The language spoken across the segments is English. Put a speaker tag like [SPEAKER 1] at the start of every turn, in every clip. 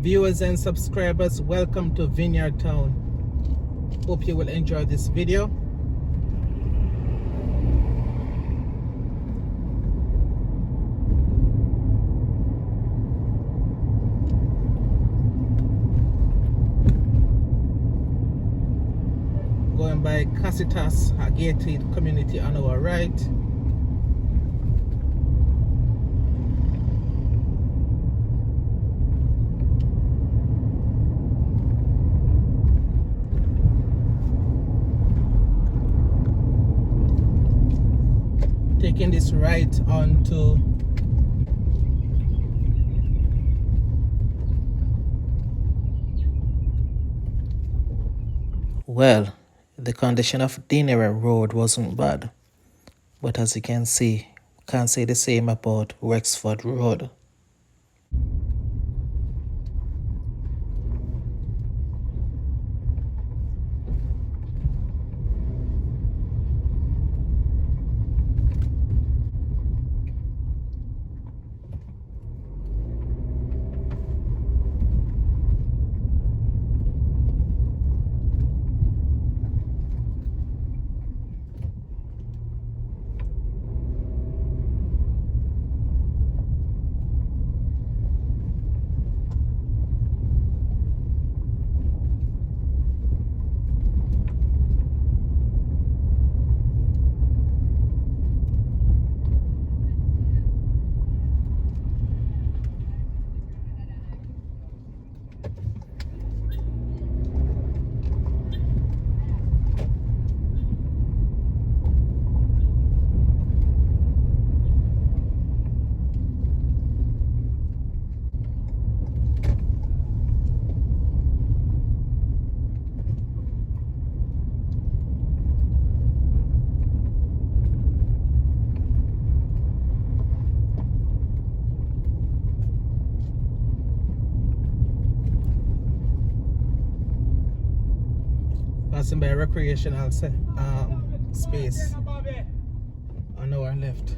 [SPEAKER 1] Viewers and subscribers, welcome to Vineyard Town. Hope you will enjoy this video. Going by Casitas, a gated community on our right. Taking this right onto well, the condition of Dinera Road wasn't bad, but as you can see, can't say the same about Wexford Road. Passing by a recreational space on our left.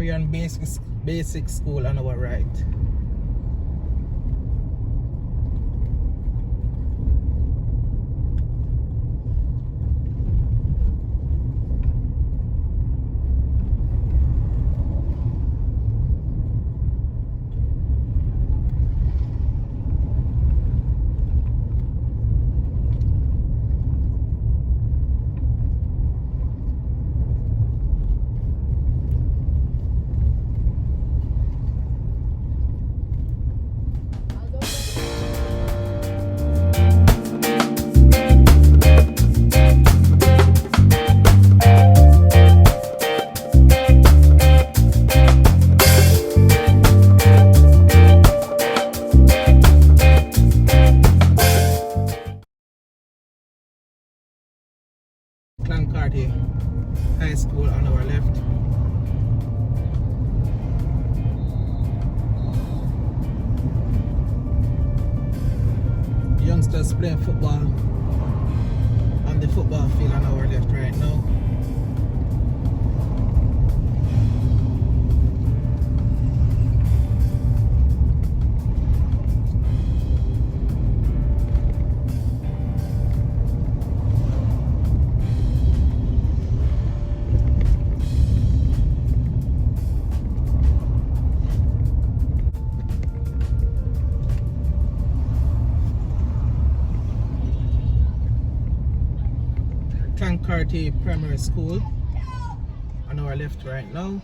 [SPEAKER 1] Marian Basic School on our right. Clancarty High School on our left. Youngsters playing football on the football field on our left right now. Clancarty Primary School on our left right now.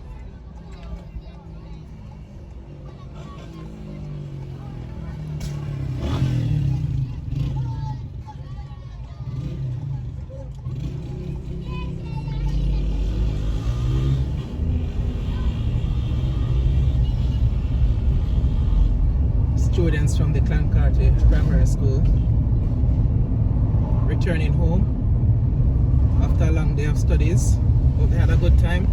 [SPEAKER 1] Students from the Clancarty Primary School returning home after a long day of studies. Hope they had a good time.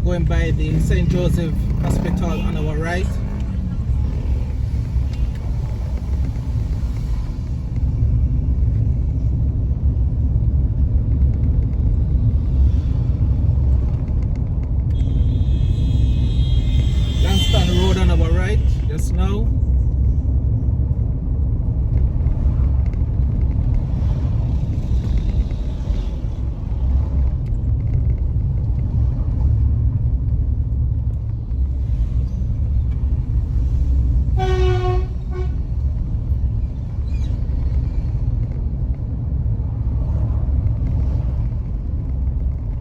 [SPEAKER 1] Going by the St. Joseph Hospital on our right. Langston Road on our right just now.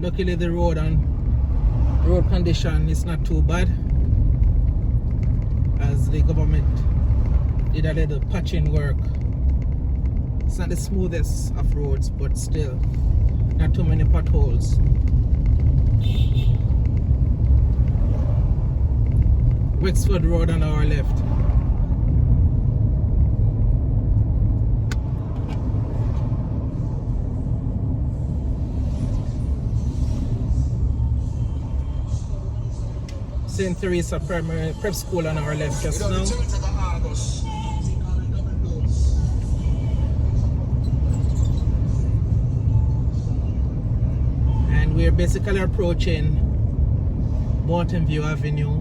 [SPEAKER 1] Luckily the road condition is not too bad, as the government did a little patching work. It's not the smoothest of roads, but still not too many potholes. Wexford Road on our left. St. Teresa Primary Prep School on our left just now. And we're basically approaching Mountain View Avenue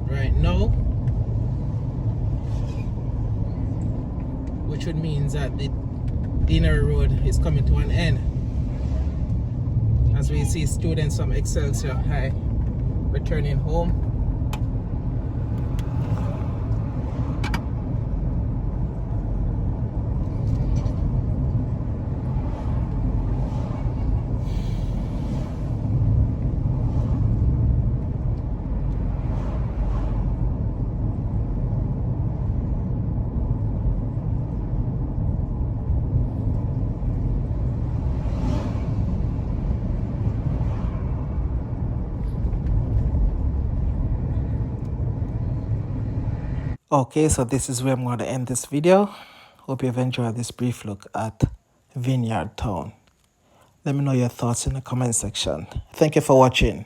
[SPEAKER 1] right now, which would mean that the Deanery Road is coming to an end, as we see students from Excelsior High returning home. Okay, so this is where I'm going to end this video. Hope you've enjoyed this brief look at Vineyard Town. Let me know your thoughts in the comment section. Thank you for watching.